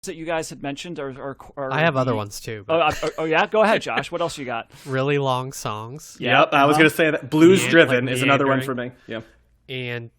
that you guys had mentioned are I have other ones too. Oh yeah, go ahead, Josh. What else you got? Really long songs. Yep, I was gonna say that Blues Driven is another one for me. Yeah, and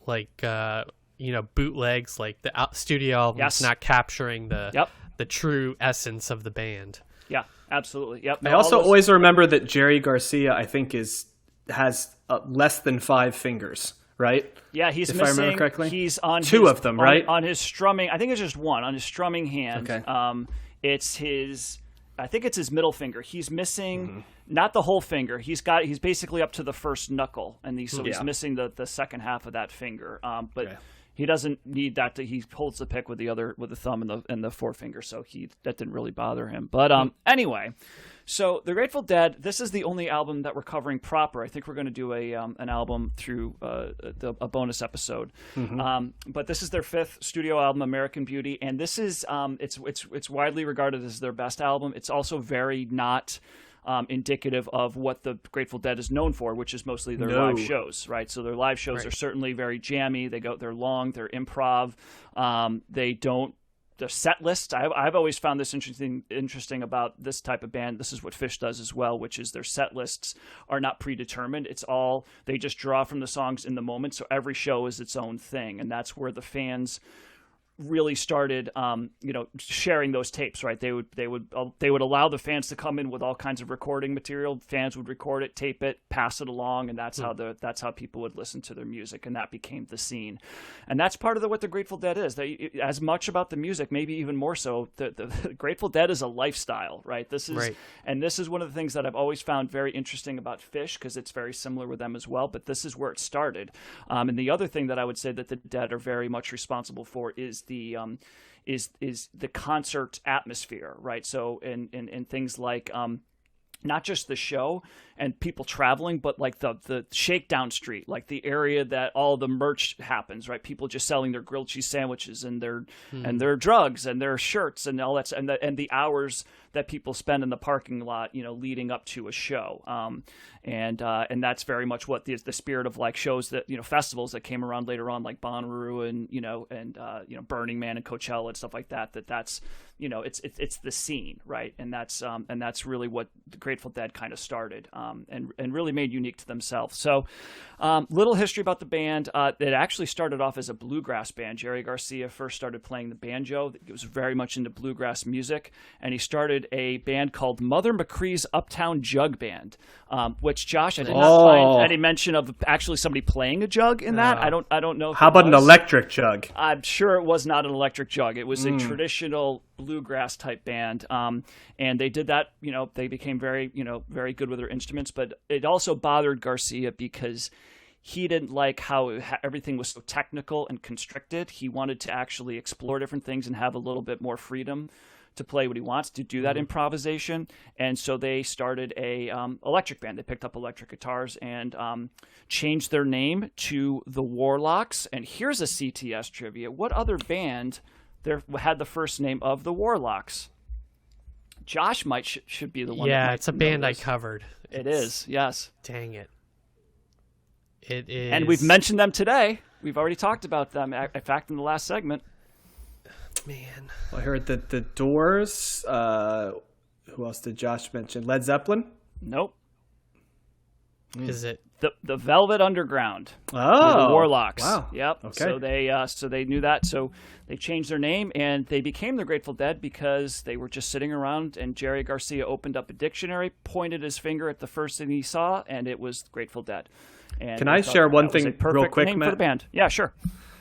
like bootlegs, like the studio albums not capturing the true essence of the band. Yeah, absolutely. Yep. I also always remember that Jerry Garcia, I think, has less than 5 fingers. Right? Yeah, he's if missing. I remember correctly, he's on 2 of them, right? On his strumming, I think it's just one on his strumming hand. Okay. It's his. I think it's his middle finger. He's missing not the whole finger. He's basically up to the first knuckle, and he's missing the second half of that finger. But he doesn't need that. He holds the pick with the thumb and the forefinger, so that didn't really bother him. But anyway. So the Grateful Dead, this is the only album that we're covering proper. I think we're going to do an album through a bonus episode. But this is their 5th studio album, American Beauty, and this is it's widely regarded as their best album. It's also very not indicative of what the Grateful Dead is known for, which is mostly their live shows, right? So their live shows are certainly very jammy. They're long, they're improv. The set lists, I've always found this interesting about this type of band. This is what Phish does as well, which is their set lists are not predetermined. It's all, they just draw from the songs in the moment. So every show is its own thing. And that's where the fans really started, sharing those tapes, right? They would allow the fans to come in with all kinds of recording material. Fans would record it, tape it, pass it along, and that's how people would listen to their music, and that became the scene. And that's part of what the Grateful Dead is. As much about the music, maybe even more so. The Grateful Dead is a lifestyle, right? This is one of the things that I've always found very interesting about Phish, because it's very similar with them as well. But this is where it started. And the other thing that I would say that the Dead are very much responsible for is the concert atmosphere, right? So in things like not just the show and people traveling, but like the shakedown street, like the area that all the merch happens, right? People just selling their grilled cheese sandwiches and their drugs and their shirts and all that, and the hours that people spend in the parking lot, leading up to a show. And that's very much what the spirit of like shows that, festivals that came around later on, like Bonnaroo and Burning Man and Coachella and stuff like that. That's it's the scene, right? And that's really what the Grateful Dead kind of started, and really made unique to themselves. So, little history about the band. It actually started off as a bluegrass band. Jerry Garcia first started playing the banjo. He was very much into bluegrass music, and he started a band called Mother McCree's Uptown Jug Band, which Josh, I did not find any mention of actually somebody playing a jug in that. I don't know. How about an electric jug? I'm sure it was not an electric jug. It was a traditional bluegrass type band, and they did that. They became very good with their instruments, but it also bothered Garcia because he didn't like how everything was so technical and constricted. He wanted to actually explore different things and have a little bit more freedom to play what he wants, to do that improvisation. And so they started a electric band. They picked up electric guitars and changed their name to the Warlocks. And here's a CTS trivia. What other band had the first name of the Warlocks? Josh should be the one. Yeah, it's a band I covered. It is, yes. Dang it. It is. And we've mentioned them today. We've already talked about them, in fact, in the last segment. Man. I heard that the Doors. Who else did Josh mention? Led Zeppelin? Nope. Is it the Velvet Underground? Oh, the Warlocks. Wow. Yep. Okay. So they knew that. So they changed their name and they became the Grateful Dead because they were just sitting around and Jerry Garcia opened up a dictionary, pointed his finger at the first thing he saw, and it was Grateful Dead. And can I share one thing real quick, name Matt? For the band. Yeah, sure.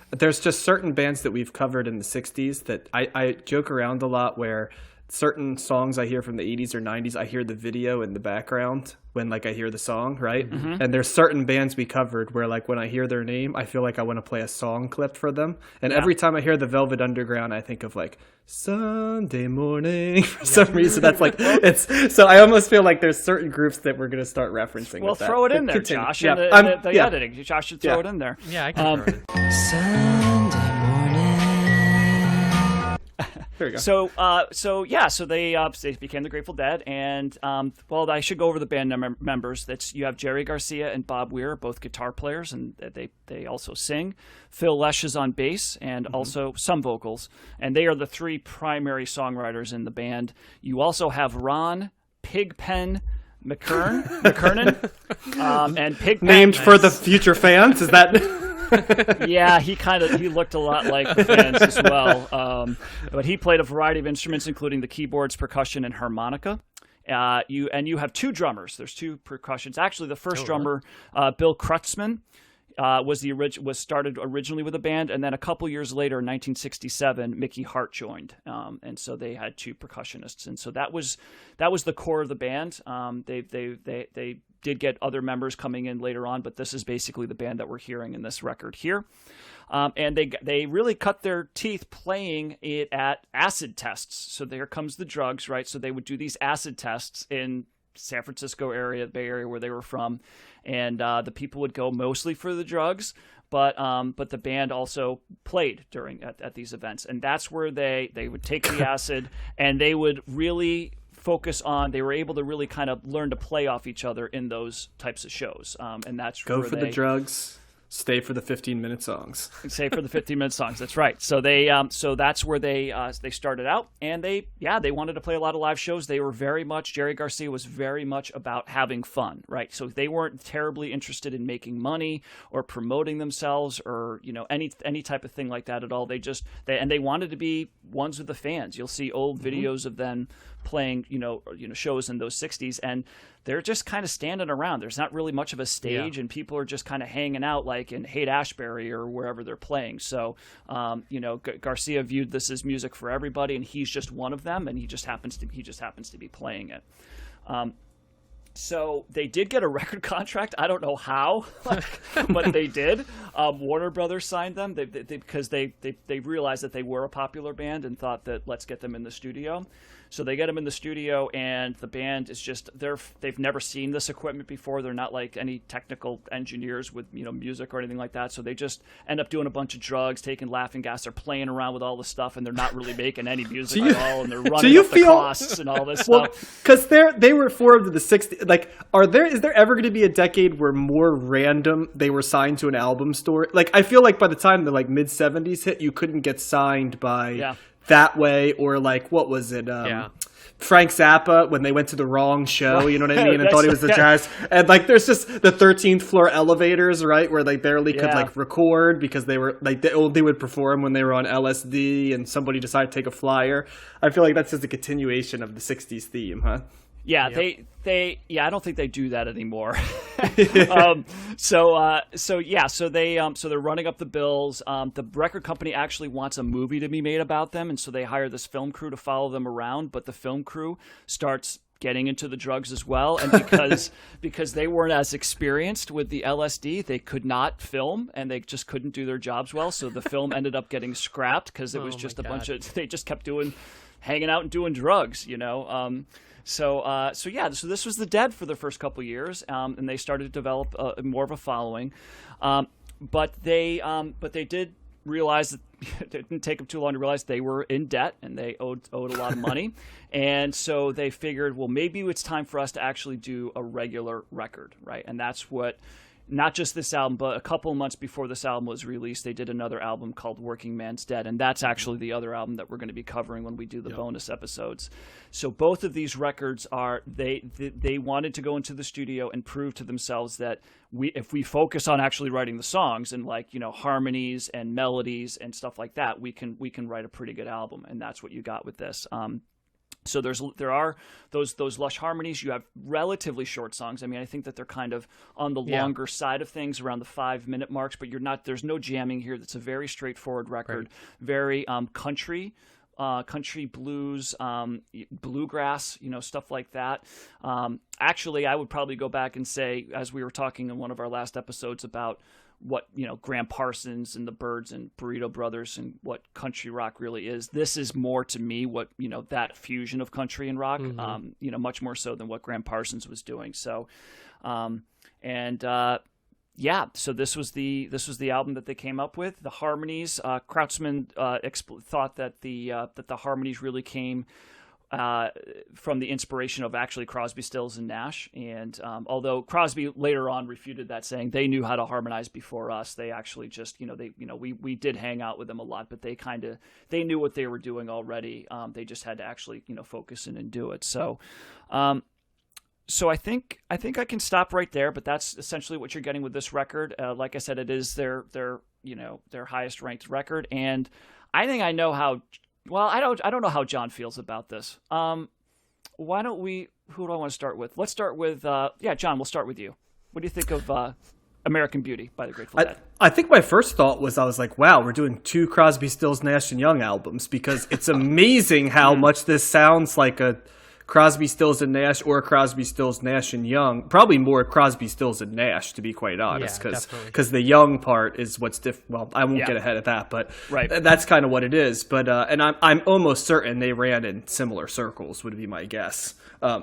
There's just certain bands that we've covered in the 60s that I joke around a lot where certain songs I hear from the 80s or 90s, I hear the video in the background when I hear the song, right? Mm-hmm. And there's certain bands we covered where when I hear their name, I feel like I want to play a song clip for them. And every time I hear the Velvet Underground, I think of Sunday morning for some reason. That's it's so I almost feel like there's certain groups that we're going to start referencing. Well, with that. throw it in there, Continue. Josh. Yeah. The editing. Josh should throw it in there. Yeah, I can throw it in. Sunday morning. There you go. So they became the Grateful Dead, and I should go over the band members. You have Jerry Garcia and Bob Weir, both guitar players, and they also sing. Phil Lesh is on bass and also some vocals, and they are the three primary songwriters in the band. You also have Ron Pigpen McKernan, and Pigpen named for the future fans. Is that? Yeah, he looked a lot like the fans as well. But he played a variety of instruments, including the keyboards, percussion, and harmonica. You have two drummers. There's two percussions. Actually, the first drummer, Bill Krutzman, was started originally with a band, and then a couple years later, in 1967, Mickey Hart joined, and so they had two percussionists, and so that was the core of the band. They did get other members coming in later on, but this is basically the band that we're hearing in this record here. And they really cut their teeth playing it at acid tests. So there comes the drugs, right? So they would do these acid tests in San Francisco area, the Bay Area where they were from, and the people would go mostly for the drugs, but the band also played at these events, and that's where they would take the acid and they would really focus on. They were able to really kind of learn to play off each other in those types of shows, and that's go for the drugs. Stay for the 15-minute songs. Stay for the 15-minute songs. That's right. So that's where they started out, and they wanted to play a lot of live shows. They were Jerry Garcia was very much about having fun, right? So they weren't terribly interested in making money or promoting themselves or any type of thing like that at all. They wanted to be ones with the fans. You'll see old videos of them playing shows in those 60s, and they're just kind of standing around. There's not really much of a stage, and people are just kind of hanging out like in Haight-Ashbury or wherever they're playing. So, Garcia viewed this as music for everybody, and he's just one of them, and he just happens to be playing it. So they did get a record contract. I don't know how, but they did. Warner Brothers signed them because they realized that they were a popular band and thought that let's get them in the studio. So they get them in the studio, and the band is just they've never seen this equipment before. They're not like any technical engineers with music or anything like that. So they just end up doing a bunch of drugs, taking laughing gas. They're playing around with all the stuff, and they're not really making any music at all. And they're running up the costs and all this stuff. Because they were formed in the 60s. Like, is there ever going to be a decade where more random they were signed to an album store? Like, I feel like by the time the mid 70s hit, you couldn't get signed by That Way or what was it? Frank Zappa when they went to the wrong show, you know what I mean, and thought he was the jazz. And there's just the 13th floor elevators, right, where they barely could record because they were they would perform when they were on LSD, and somebody decided to take a flyer. I feel like that's just a continuation of the 60s theme, huh? Yeah, yep. I don't think they do that anymore. So they're running up the bills. The record company actually wants a movie to be made about them, and so they hire this film crew to follow them around, but the film crew starts getting into the drugs as well, and because they weren't as experienced with the LSD, they could not film, and they just couldn't do their jobs well, so the film ended up getting scrapped because it was just a bunch of, they just kept hanging out and doing drugs, So this was the Dead for the first couple of years, and they started to develop more of a following, but they did realize that it didn't take them too long to realize they were in debt and they owed a lot of money, and so they figured, well, maybe it's time for us to actually do a regular record, right? And that's what. Not just this album, but a couple of months before this album was released, they did another album called Working Man's Dead, and that's actually the other album that we're going to be covering when we do the bonus episodes. So both of these records they wanted to go into the studio and prove to themselves that if we focus on actually writing the songs and harmonies and melodies and stuff like that, we can write a pretty good album, and that's what you got with this. So there are those lush harmonies. You have relatively short songs. I mean, I think that they're kind of on the longer side of things, around the 5-minute marks. But there's no jamming here. That's a very straightforward record. Right. Very country blues, bluegrass, stuff like that. Actually, I would probably go back and say, as we were talking in one of our last episodes about what Graham Parsons and the Byrds and Burrito Brothers and what country rock really is. This is more to me what that fusion of country and rock, much more so than what Graham Parsons was doing. So, yeah, so this was the album that they came up with. The harmonies, Krautzman thought that the harmonies really came from the inspiration of actually Crosby, Stills, and Nash. And although Crosby later on refuted that, saying they knew how to harmonize before us, they actually just we did hang out with them a lot, but they knew what they were doing already. They just had to actually focus in and do it. So. So I think I can stop right there, but that's essentially what you're getting with this record. Like I said, it is their highest ranked record, and I think I know how. Well, I don't know how John feels about this. Why don't we? Who do I want to start with? Let's start with John. We'll start with you. What do you think of American Beauty by the Grateful Dead? I think my first thought was, I was like, wow, we're doing 2 Crosby, Stills, Nash and Young albums, because it's amazing how much this sounds like a Crosby, Stills, and Nash, or Crosby, Stills, Nash, and Young. Probably more Crosby, Stills, and Nash, to be quite honest, because the Young part is what's different. Well, I won't get ahead of that, but that's kind of what it is. But and I'm almost certain they ran in similar circles, would be my guess.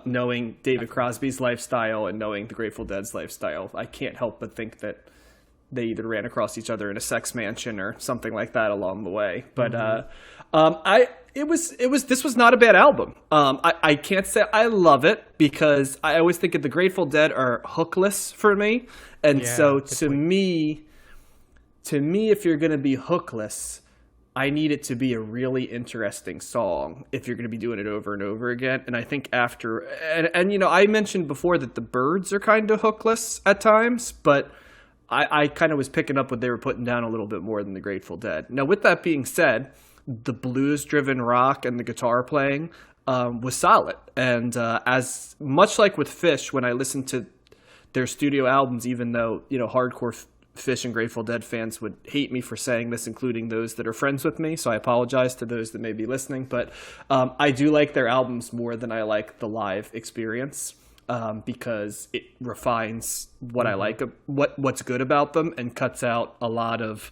Knowing David Crosby's lifestyle and knowing the Grateful Dead's lifestyle, I can't help but think that they either ran across each other in a sex mansion or something like that along the way. But this was not a bad album. I can't say I love it, because I always think of the Grateful Dead are hookless for me. And so to me, if you're going to be hookless, I need it to be a really interesting song if you're going to be doing it over and over again. And I think after, and I mentioned before that the Byrds are kind of hookless at times, but I kind of was picking up what they were putting down a little bit more than the Grateful Dead. Now, with that being said, the blues-driven rock and the guitar playing was solid. And as much like with Phish, when I listened to their studio albums, even though hardcore Phish and Grateful Dead fans would hate me for saying this, including those that are friends with me, so I apologize to those that may be listening. But I do like their albums more than I like the live experience. Because it refines what I like, what's good about them, and cuts out a lot of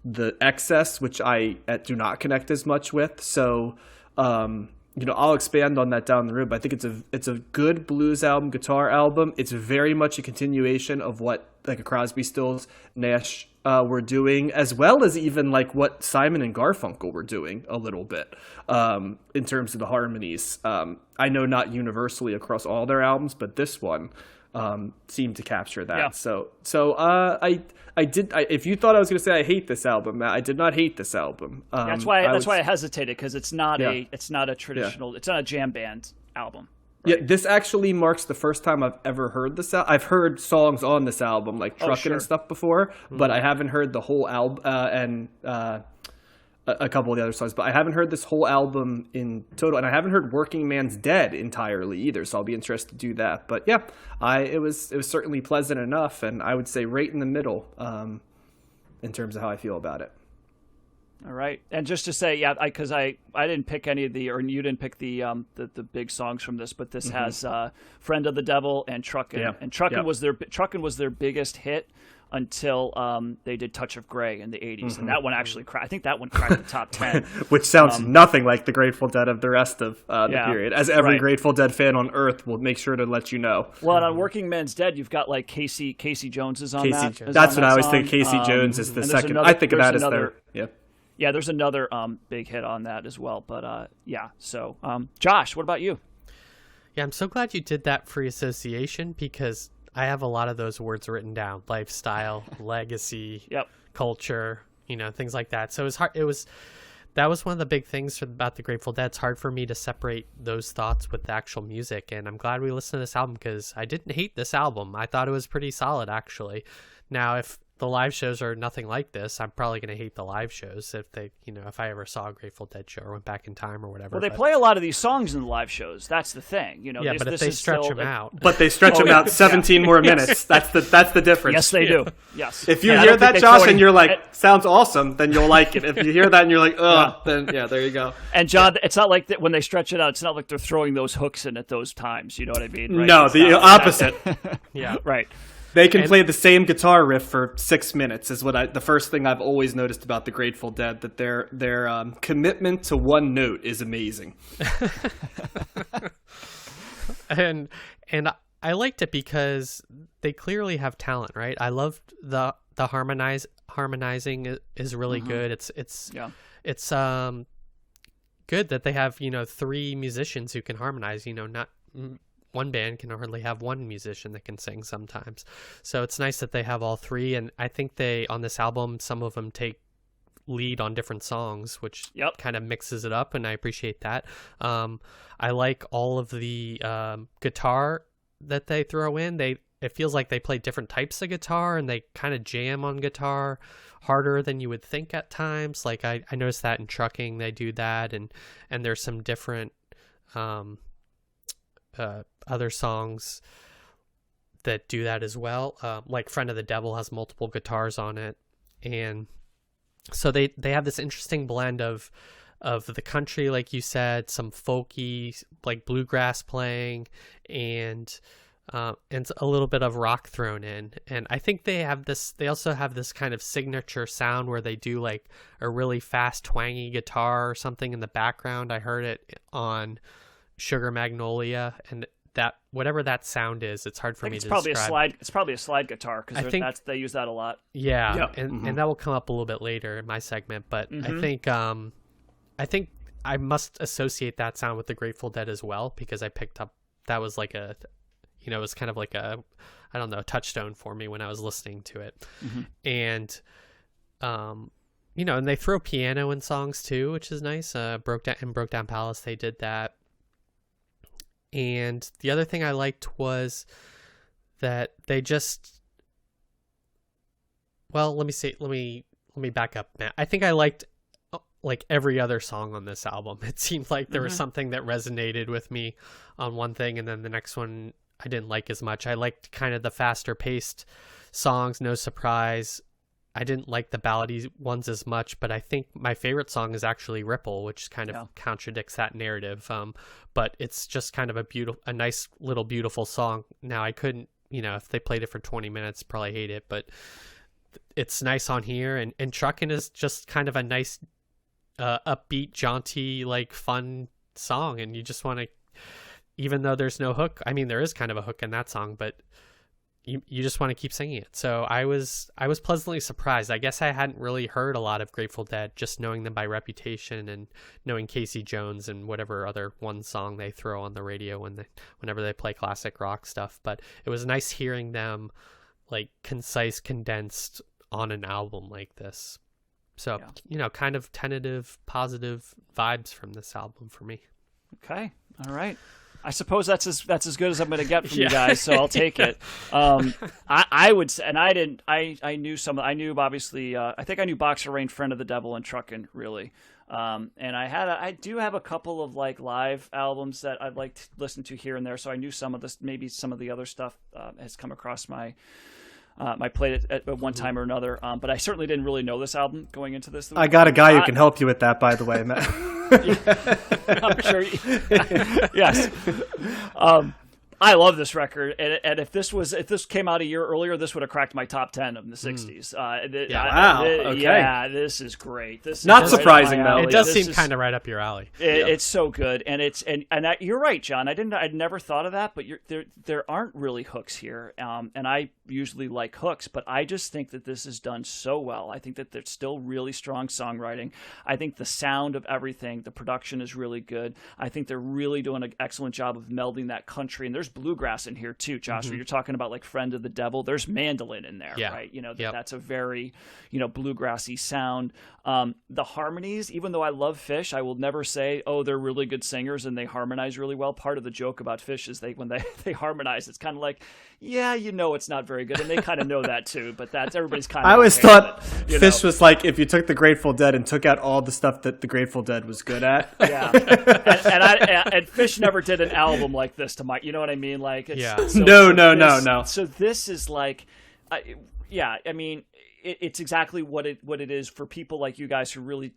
the excess, which I do not connect as much with. So, I'll expand on that down the road. But I think it's a good blues album, guitar album. It's very much a continuation of what like a Crosby, Stills, Nash were doing, as well as even like what Simon and Garfunkel were doing a little bit in terms of the harmonies. I know not universally across all their albums, but this one seemed to capture that. Yeah. So if you thought I was going to say I hate this album, Matt, I did not hate this album. That's why I hesitated, because it's not a traditional, it's not a jam band album. Right. Yeah, this actually marks the first time I've ever heard this. I've heard songs on this album, like Truckin' and stuff before, but I haven't heard the whole album and a couple of the other songs. But I haven't heard this whole album in total, and I haven't heard Working Man's Dead entirely either. So I'll be interested to do that. But yeah, it was certainly pleasant enough, and I would say right in the middle in terms of how I feel about it. All right, and just to say, because I didn't pick any of or you didn't pick the big songs from this, but this has "Friend of the Devil" and "Truckin'," and "Truckin'" was their biggest hit until they did "Touch of Grey" in the '80s, and that one actually I think that one cracked the top 10, which sounds nothing like the Grateful Dead of the rest of the period, as every Grateful Dead fan on Earth will make sure to let you know. Well, and on "Working Man's Dead," you've got like Casey Jones is on that. That's what I always think. Casey Jones is the second. I think of that as their Yeah, there's another big hit on that as well. But so Josh, what about you? Yeah, I'm so glad you did that free association, because I have a lot of those words written down: lifestyle, legacy, culture, things like that. So it was hard. That was one of the big things about the Grateful Dead. It's hard for me to separate those thoughts with the actual music, and I'm glad we listened to this album, because I didn't hate this album. I thought it was pretty solid, actually. Now, if the live shows are nothing like this, I'm probably going to hate the live shows if they, if I ever saw a Grateful Dead show or went back in time or whatever. Well, they play a lot of these songs in the live shows. That's the thing, Yeah, but if they stretch them out. But they stretch them out 17 more minutes. That's the difference. Yes, they do. Yes. If you hear that, Josh, and you're like, sounds awesome, then you'll like it. If you hear that and you're like, then there you go. And John, it's not like that when they stretch it out, it's not like they're throwing those hooks in at those times. You know what I mean? Right? No, the opposite. Yeah. Right. They can play the same guitar riff for 6 minutes. Is the first thing I've always noticed about the Grateful Dead, that their commitment to one note is amazing. and I liked it because they clearly have talent, right? I loved the harmonizing is really good. It's good that they have, 3 musicians who can harmonize. Not one band can hardly have one musician that can sing sometimes. So it's nice that they have all 3, and I think on this album, some of them take lead on different songs, which kind of mixes it up, and I appreciate that. I like all of the guitar that they throw in. It feels like they play different types of guitar, and they kind of jam on guitar harder than you would think at times. Like I noticed that in Trucking they do that, and there's some different other songs that do that as well. Like Friend of the Devil has multiple guitars on it, and so they have this interesting blend of the country, like you said, some folky like bluegrass playing, and a little bit of rock thrown in. And I think they also have this kind of signature sound where they do like a really fast twangy guitar or something in the background. I heard it on Sugar Magnolia, and that whatever that sound is, it's hard for me to describe. It's probably a slide guitar, because they use that a lot. Yeah, yep. And that will come up a little bit later in my segment. But I think I must associate that sound with the Grateful Dead as well, because I picked up that was like it was kind of like a touchstone for me when I was listening to it. And and they throw piano in songs too, which is nice. Broke Down Palace, they did that. And the other thing I liked was that they just, well, let me back up, Matt. I think I liked like every other song on this album. It seemed like there was something that resonated with me on one thing, and then the next one I didn't like as much. I liked kind of the faster paced songs, No Surprise. I didn't like the ballady ones as much, but I think my favorite song is actually Ripple, which kind of contradicts that narrative. But it's just kind of a nice little beautiful song. Now I couldn't, if they played it for 20 minutes, probably hate it, but it's nice on here. And Truckin' is just kind of a nice, upbeat, jaunty, like fun song. And you just want to, even though there's no hook, I mean, there is kind of a hook in that song, but you just want to keep singing it. So I was pleasantly surprised. I guess I hadn't really heard a lot of Grateful Dead, just knowing them by reputation and knowing Casey Jones and whatever other one song they throw on the radio whenever they play classic rock stuff. But it was nice hearing them like concise, condensed on an album like this. So, kind of tentative, positive vibes from this album for me. Okay. All right. I suppose that's as good as I'm going to get from you guys, so I'll take it. I would say, and I knew obviously, I think I knew Boxer Rain, Friend of the Devil, and Truckin' really. And I do have a couple of like live albums that I'd like to listen to here and there, so I knew some of this, maybe some of the other stuff has come across my plate at one time or another, but I certainly didn't really know this album going into this. I got a guy who can help you with that, by the way, Matt. I'm sure. Yes. I love this record, and if this came out a year earlier, this would have cracked my top 10 of the 60s. Okay. This is great. This not is surprising right though. It does seem kind of right up your alley. It's so good, and you're right, John. I'd never thought of that, but there aren't really hooks here, and I usually like hooks, but I just think that this is done so well. I think that there's still really strong songwriting. I think the sound of everything, the production is really good. I think they're really doing an excellent job of melding that country, and there's bluegrass in here too, Josh. You're talking about like Friend of the Devil. There's mandolin in there, right? That's a very, bluegrassy sound. The harmonies, even though I love Fish, I will never say, oh, they're really good singers and they harmonize really well. Part of the joke about Fish is when they harmonize, it's kind of like, it's not very good, and they kind of know that too. But everybody's kind of. I always thought Fish was like if you took the Grateful Dead and took out all the stuff that the Grateful Dead was good at. Yeah, and Fish never did an album like this to my, you know what I mean? Like, no. So this is like, I mean, it's exactly what it is for people like you guys who really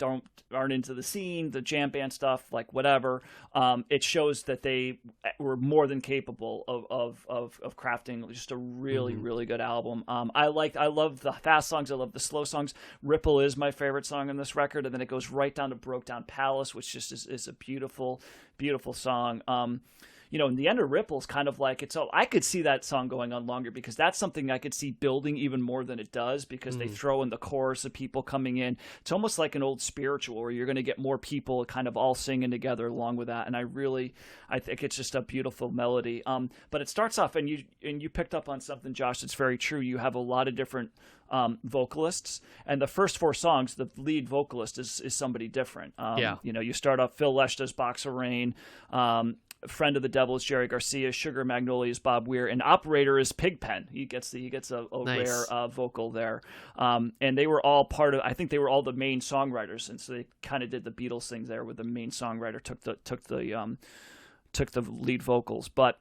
aren't into the scene, the jam band stuff, like whatever. It shows that they were more than capable of crafting just a really really good album. I love the fast songs. I love the slow songs. Ripple is my favorite song on this record, and then it goes right down to Broke Down Palace, which just is a beautiful beautiful song. in the end of Ripple's kind of like I could see that song going on longer, because that's something I could see building even more than it does, because they throw in the chorus of people coming in. It's almost like an old spiritual where you're going to get more people kind of all singing together along with that. And I think it's just a beautiful melody. But it starts off, and you picked up on something, Josh, that's very true. You have a lot of different vocalists, and the first 4 songs, the lead vocalist is somebody different. You start off, Phil Lesh does Box of Rain, Friend of the Devil is Jerry Garcia, Sugar Magnolia is Bob Weir, and Operator is Pigpen. He gets a nice rare vocal there. And they were all I think they were all the main songwriters, and so they kind of did the Beatles thing there, where the main songwriter took the lead vocals. But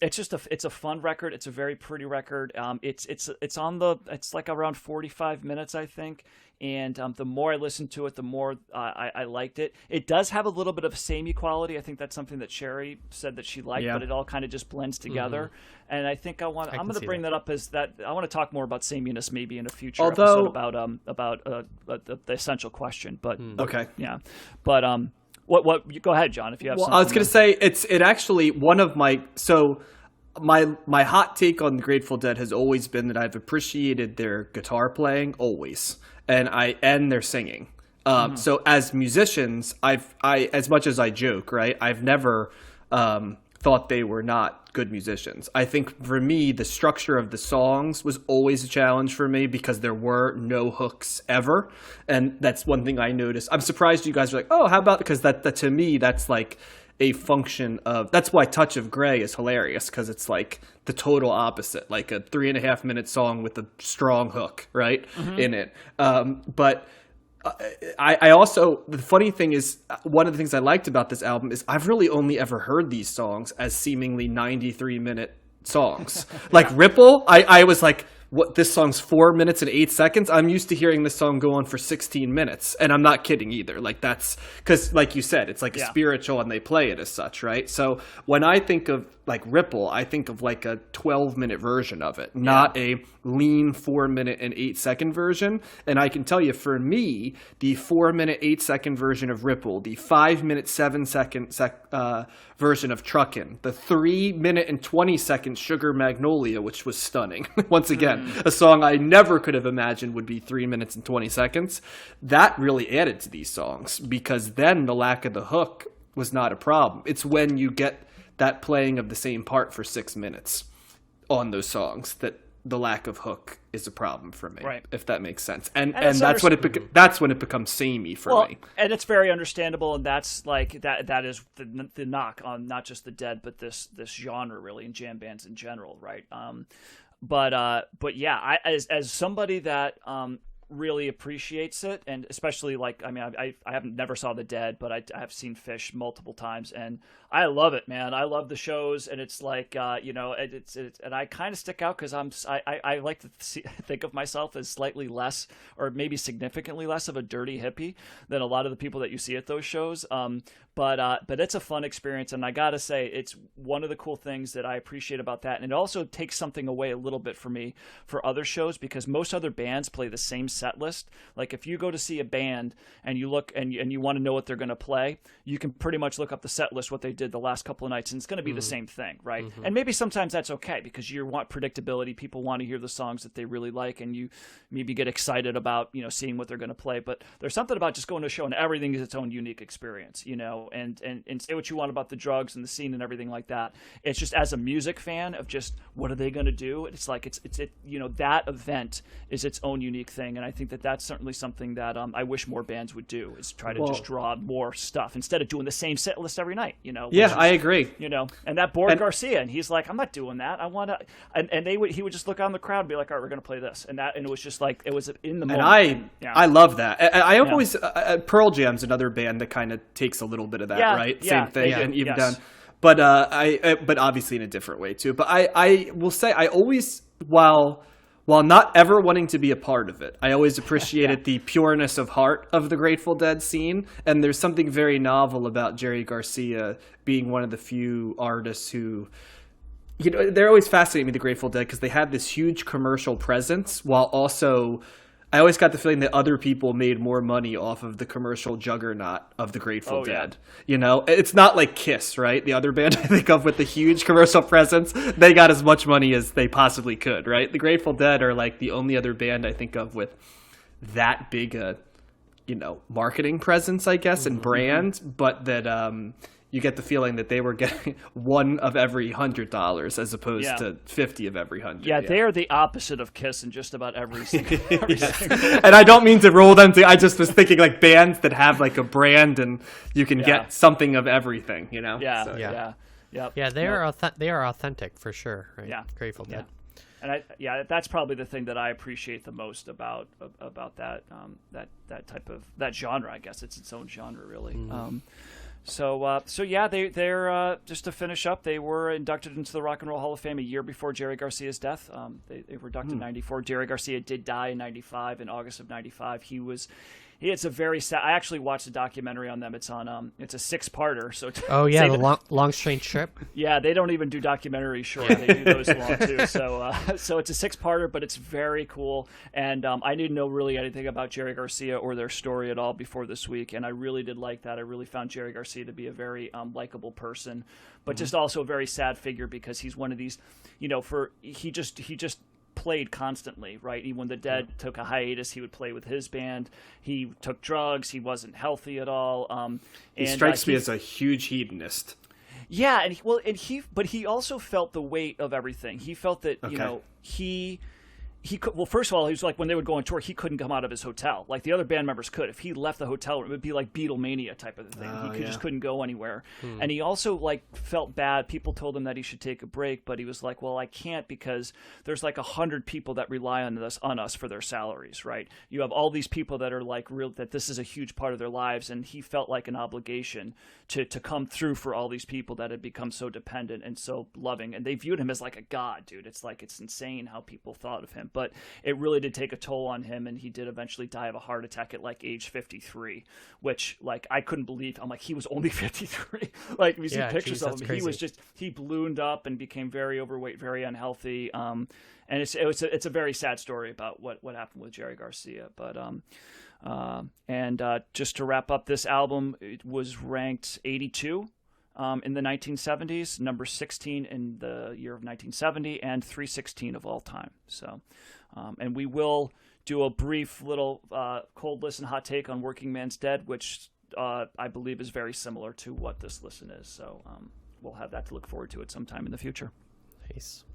it's a fun record. It's a very pretty record. It's like around 45 minutes, I think. And the more I listened to it, the more I liked it. It does have a little bit of samey quality. I think that's something that Sherry said that she liked, but it all kind of just blends together. And I think I'm going to bring that up as that. I want to talk more about sameness maybe in a future episode about the essential question. But okay, yeah, but What? Go ahead, John. If you have. Well, I was going to say it actually one of my my hot take on the Grateful Dead has always been that I've appreciated their guitar playing always, and their singing. So as musicians, I as much as I joke, right, I've never thought they were not good musicians. I think for me, the structure of the songs was always a challenge for me, because there were no hooks ever. And that's one thing I noticed. I'm surprised you guys are like, oh, how about, because that to me, that's like a function of, that's why Touch of Grey is hilarious, because it's like the total opposite, like a 3.5 minute song with a strong hook, right, in it. But I also, the funny thing is, one of the things I liked about this album is I've really only ever heard these songs as seemingly 93-minute songs. Like Ripple, I was like, what, this song's 4 minutes and 8 seconds? I'm used to hearing this song go on for 16 minutes. And I'm not kidding either. Like, that's because, like you said, it's like a spiritual, and they play it as such, right? So when I think of like Ripple, I think of like a 12-minute version of it, not a lean 4 minute and 8 second version. And I can tell you, for me, the 4 minute 8 second version of Ripple, the 5 minute 7 second version of Truckin', the 3 minute and 20 second Sugar Magnolia, which was stunning. Once again, a song I never could have imagined would be 3 minutes and 20 seconds. That really added to these songs, because then the lack of the hook was not a problem. It's when you get that playing of the same part for 6 minutes on those songs that the lack of hook is a problem for me, right? If that makes sense. And that's when it becomes samey for me. And it's very understandable, and that's like that is the knock on not just the Dead, but this genre really, and jam bands in general, right? But yeah, as somebody that really appreciates it, and especially like, I mean, I haven't never saw the Dead, but I have seen Fish multiple times, and I love it, man. I love the shows, and it's like it's and I kind of stick out because I like to think of myself as slightly less, or maybe significantly less, of a dirty hippie than a lot of the people that you see at those shows. But it's a fun experience, and I gotta say, it's one of the cool things that I appreciate about that, and it also takes something away a little bit for me for other shows, because most other bands play the same set list. Like if you go to see a band and you look and you want to know what they're going to play, you can pretty much look up the set list, what they did the last couple of nights, and it's going to be the same thing, right? And maybe sometimes that's okay, because you want predictability. People want to hear the songs that they really like, and you maybe get excited about seeing what they're going to play. But there's something about just going to a show and everything is its own unique experience, and say what you want about the drugs and the scene and everything like that. It's just, as a music fan, of just what are they going to do? It's like it's that event is its own unique thing, and I think that that's certainly something that I wish more bands would do, is try to just draw more stuff instead of doing the same set list every night. I agree. And that bored Garcia, and he's like, I'm not doing that. I want to, and he would just look out in the crowd and be like, all right, we're going to play this, and it was just like, it was in the moment. And I love that. I always Pearl Jam's another band that kind of takes a little bit of that, right? Same thing, and even down. But but obviously in a different way too. But I will say, I always, while not ever wanting to be a part of it, I always appreciated the pureness of heart of the Grateful Dead scene. And there's something very novel about Jerry Garcia being one of the few artists who, they're always fascinating me, the Grateful Dead, because they had this huge commercial presence while also, I always got the feeling that other people made more money off of the commercial juggernaut of the Grateful Dead. You know, it's not like Kiss, right? The other band I think of with the huge commercial presence, they got as much money as they possibly could, right? The Grateful Dead are like the only other band I think of with that big a, marketing presence, I guess, and brand, but that you get the feeling that they were getting one of every $100 as opposed to 50 of every 100. Yeah, they are the opposite of Kiss in just about every single. And I don't mean to roll them. I just was thinking like bands that have like a brand and you can get something of everything. Yeah, so, yeah. They are authentic for sure. Right? Yeah, Grateful Dead. And that's probably the thing that I appreciate the most about that that type of that genre. I guess it's its own genre, really. So they're just to finish up, they were inducted into the Rock and Roll Hall of Fame a year before Jerry Garcia's death. They were inducted in 94. Jerry Garcia did die in 95, in August of 95. It's a very sad. I actually watched a documentary on them. It's on. It's a 6-parter. So. The long strange trip. Yeah, they don't even do documentaries short. They do those long too. So it's a 6-parter, but it's very cool. And I didn't know really anything about Jerry Garcia or their story at all before this week, and I really did like that. I really found Jerry Garcia to be a very likable person, but just also a very sad figure because he's one of these, he just played constantly, right? Even when the Dead took a hiatus, he would play with his band. He took drugs. He wasn't healthy at all. He strikes me as a huge hedonist. Yeah, but he also felt the weight of everything. He felt that he could. Well, first of all, he was like when they would go on tour, he couldn't come out of his hotel. Like the other band members could. If he left the hotel room, it would be like Beatlemania type of thing. He just couldn't go anywhere. And he also felt bad. People told him that he should take a break, but he was like, "Well, I can't because there's 100 people that rely on us for their salaries, right? You have all these people that are that this is a huge part of their lives, and he felt like an obligation to come through for all these people that had become so dependent and so loving, and they viewed him as like a god, dude. It's insane how people thought of him." But it really did take a toll on him, and he did eventually die of a heart attack at age 53, which I couldn't believe. I'm like, he was only 53. If you see pictures of him, crazy. He ballooned up and became very overweight, very unhealthy. And it's a very sad story about what happened with Jerry Garcia. But just to wrap up, this album, it was ranked 82. In the 1970s, number 16 in the year of 1970, and 316 of all time. So, and we will do a brief little cold listen hot take on Working Man's Dead, which I believe is very similar to what this listen is. So we'll have that to look forward to at some time in the future. Nice.